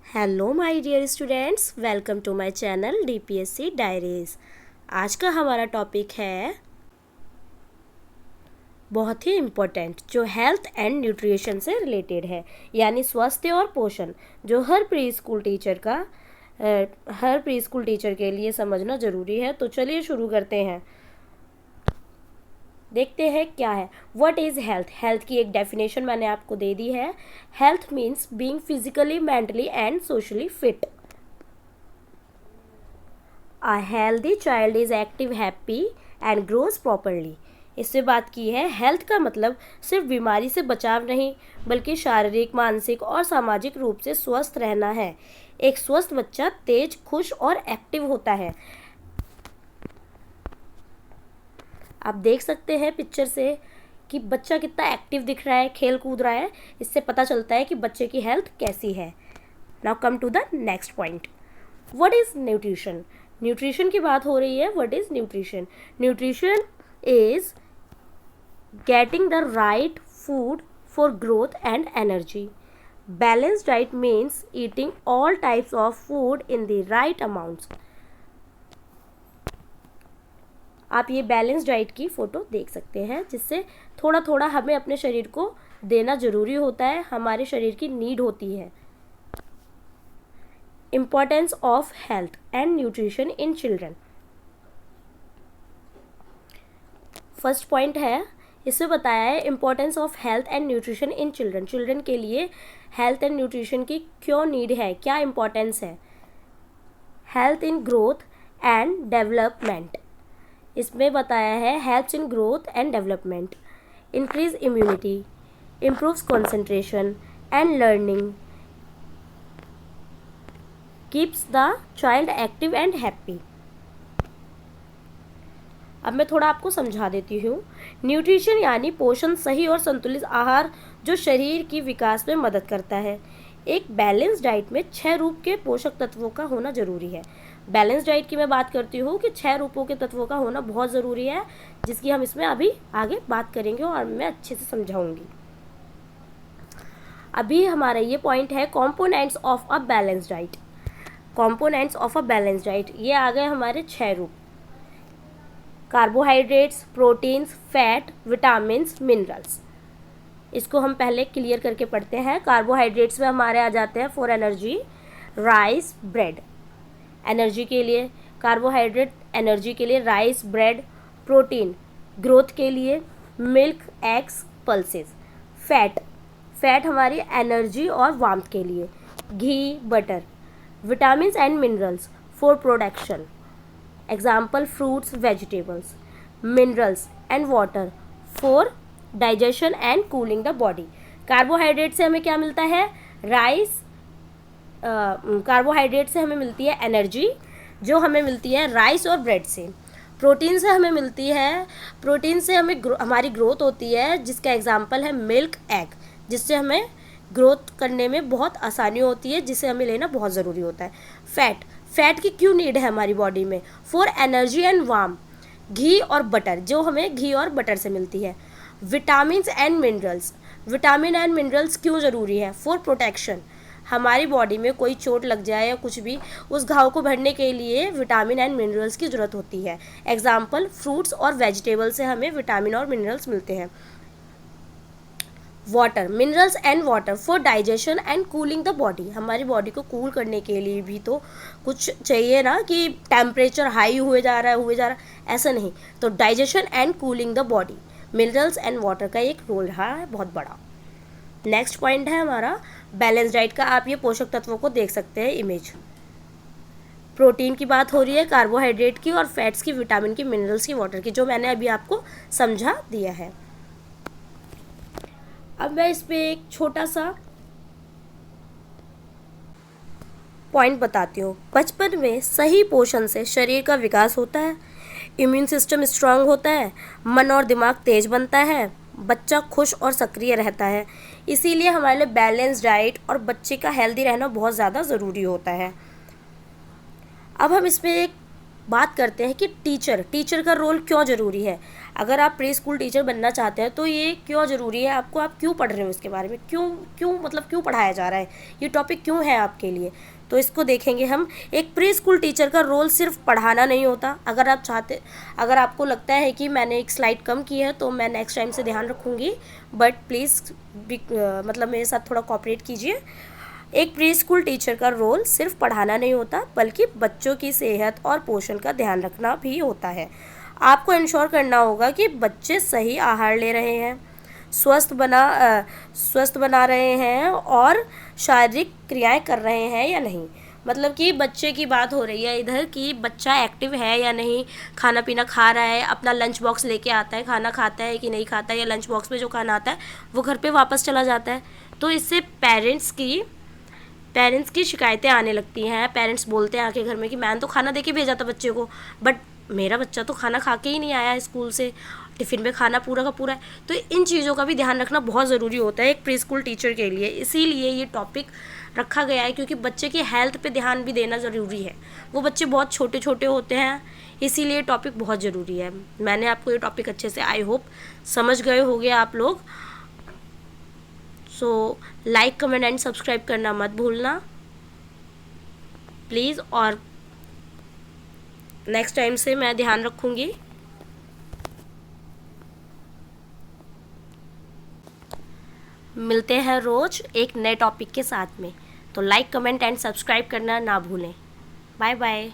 Hello my dear students, welcome to my channel DPSC diaries. आज का हमारा topic है बहुत ही इम्पोर्टेंट, जो हेल्थ एंड न्यूट्रिशन से रिलेटेड है, यानी स्वास्थ्य और पोषण, जो हर प्री स्कूल टीचर के लिए समझना ज़रूरी है। तो चलिए शुरू करते हैं। देखते हैं क्या है। What is health. हेल्थ की एक डेफिनेशन मैंने आपको दे दी है। Health means being physically, mentally and socially fit. A healthy child is active, happy and grows properly। इससे बात की है। हेल्थ का मतलब सिर्फ बीमारी से बचाव नहीं, बल्कि शारीरिक, मानसिक और सामाजिक रूप से स्वस्थ रहना है। एक स्वस्थ बच्चा तेज, खुश और एक्टिव होता है। आप देख सकते हैं पिक्चर से कि बच्चा कितना एक्टिव दिख रहा है, खेल कूद रहा है। इससे पता चलता है कि बच्चे की हेल्थ कैसी है। Now come to the next point. What is nutrition. Nutrition की बात हो रही है। What is nutrition. Nutrition is getting the right food for growth and energy. Balance diet means eating all types of food in the right amounts. आप ये balance diet की photo देख सकते हैं, जिससे थोड़ा थोड़ा हमें अपने शरीर को देना ज़रूरी होता है, हमारे शरीर की नीड होती है। Importance of health and nutrition in children. First point है, इसमें बताया है importance of health and nutrition in children. Children के लिए हेल्थ एंड न्यूट्रिशन की क्यों नीड है, क्या इम्पॉर्टेंस है। Health in growth and development. इसमें बताया है helps in growth and development, increase immunity, improves concentration and learning, keeps the child active and happy. अब मैं थोड़ा आपको समझा देती हूँ। न्यूट्रिशन यानी पोषण, सही और संतुलित आहार जो शरीर की विकास में मदद करता है। एक बैलेंस डाइट में 6 रूप के पोषक तत्वों का होना जरूरी है। बैलेंस डाइट की मैं बात करती हूँ कि 6 रूपों के तत्वों का होना बहुत ज़रूरी है, जिसकी हम इसमें अभी आगे बात करेंगे और मैं अच्छे से समझाऊंगी। अभी हमारा ये पॉइंट है components of a balance diet. Components of a balance diet, ये आ गए हमारे 6 रूप। Carbohydrates, proteins, fat, vitamins, minerals. इसको हम पहले क्लियर करके पढ़ते हैं। कार्बोहाइड्रेट्स में हमारे आ जाते हैं for energy rice, bread. Energy के लिए कार्बोहाइड्रेट, एनर्जी के लिए राइस, ब्रेड। प्रोटीन ग्रोथ के लिए milk, eggs, pulses. Fat, fat हमारी एनर्जी और वार्मथ के लिए घी, butter. Vitamins and minerals for production, example fruits, vegetables. Minerals and water for digestion and cooling the body. Carbohydrate से हमें क्या मिलता है, राइस। कार्बोहाइड्रेट से हमें मिलती है एनर्जी, जो हमें मिलती है राइस और ब्रेड से। प्रोटीन से हमें मिलती है, प्रोटीन से हमें हमारी ग्रोथ होती है, जिसका एग्जांपल है मिल्क, एग, जिससे हमें ग्रोथ करने में बहुत आसानी होती है, जिसे हमें लेना बहुत ज़रूरी होता है। फैट, फैट की क्यों नीड है हमारी बॉडी में, फॉर एनर्जी एंड वार्म। घी और बटर, जो हमें घी और बटर से मिलती है। Vitamin and minerals, vitamin and minerals क्यों ज़रूरी है, फॉर प्रोटेक्शन। हमारी बॉडी में कोई चोट लग जाए या कुछ भी, उस घाव को भरने के लिए विटामिन एंड मिनरल्स की ज़रूरत होती है। एग्जाम्पल फ्रूट्स और वेजिटेबल से हमें विटामिन और मिनरल्स मिलते हैं। Water, minerals and water for digestion and cooling the body. हमारी बॉडी को कूल करने के लिए भी तो कुछ चाहिए ना, कि टेम्परेचर हाई हुए जा रहा है, ऐसा नहीं। तो digestion and cooling the body, minerals and water का एक रोल रहा है बहुत बड़ा। नेक्स्ट पॉइंट है हमारा बैलेंस डाइट का। आप ये पोषक तत्वों को देख सकते हैं, इमेज। प्रोटीन की बात हो रही है, कार्बोहाइड्रेट की, और फैट्स की, विटामिन की, मिनरल्स की, वाटर की, जो मैंने अभी आपको समझा दिया है। अब मैं इस पे एक छोटा सा पॉइंट बताती हूँ। बचपन में सही पोषण से शरीर का विकास होता है, इम्यून सिस्टम स्ट्रांग होता है, मन और दिमाग तेज बनता है, बच्चा खुश और सक्रिय रहता है। इसीलिए हमारे लिए बैलेंस डाइट और बच्चे का हेल्दी रहना बहुत ज़्यादा ज़रूरी होता है। अब हम इसमें एक बात करते हैं कि टीचर का रोल क्यों ज़रूरी है। अगर आप प्री स्कूल टीचर बनना चाहते हैं तो ये क्यों ज़रूरी है आपको, आप क्यों पढ़ रहे हो इसके बारे में, क्यों क्यों मतलब क्यों पढ़ाया जा रहा है, ये टॉपिक क्यों है आपके लिए, तो इसको देखेंगे हम। एक प्री स्कूल टीचर का रोल सिर्फ पढ़ाना नहीं होता। अगर आपको लगता है कि मैंने एक स्लाइड कम की है तो मैं नेक्स्ट टाइम से ध्यान रखूँगी, बट प्लीज़ मतलब मेरे साथ थोड़ा कोऑपरेट कीजिए। एक प्री स्कूल टीचर का रोल सिर्फ पढ़ाना नहीं होता, बल्कि बच्चों की सेहत और पोषण का ध्यान रखना भी होता है। आपको इंश्योर करना होगा कि बच्चे सही आहार ले रहे हैं, स्वस्थ बना रहे हैं और शारीरिक क्रियाएं कर रहे हैं या नहीं। मतलब कि बच्चे की बात हो रही है इधर कि बच्चा एक्टिव है या नहीं, खाना पीना खा रहा है, अपना लंच बॉक्स लेके आता है, खाना खाता है कि नहीं खाता है, या लंच बॉक्स में जो खाना आता है वो घर पे वापस चला जाता है। तो इससे पेरेंट्स की शिकायतें आने लगती हैं। पेरेंट्स बोलते हैं आके घर में कि मैंने तो खाना दे के भेजा था बच्चे को, बट मेरा बच्चा तो खाना खा के ही नहीं आया स्कूल से, टिफ़िन में खाना पूरा का पूरा है। तो इन चीज़ों का भी ध्यान रखना बहुत ज़रूरी होता है एक प्री स्कूल टीचर के लिए। इसीलिए ये टॉपिक रखा गया है, क्योंकि बच्चे की हेल्थ पे ध्यान भी देना ज़रूरी है। वो बच्चे बहुत छोटे छोटे होते हैं, इसीलिए टॉपिक बहुत ज़रूरी है। मैंने आपको ये टॉपिक अच्छे से आई होप समझ गए होंगे आप लोग। So like, comment and subscribe करना मत भूलना प्लीज़, और नेक्स्ट टाइम से मैं ध्यान रखूँगी। मिलते हैं रोज़ एक नए टॉपिक के साथ में, तो लाइक, कमेंट एंड सब्सक्राइब करना ना भूलें। Bye bye.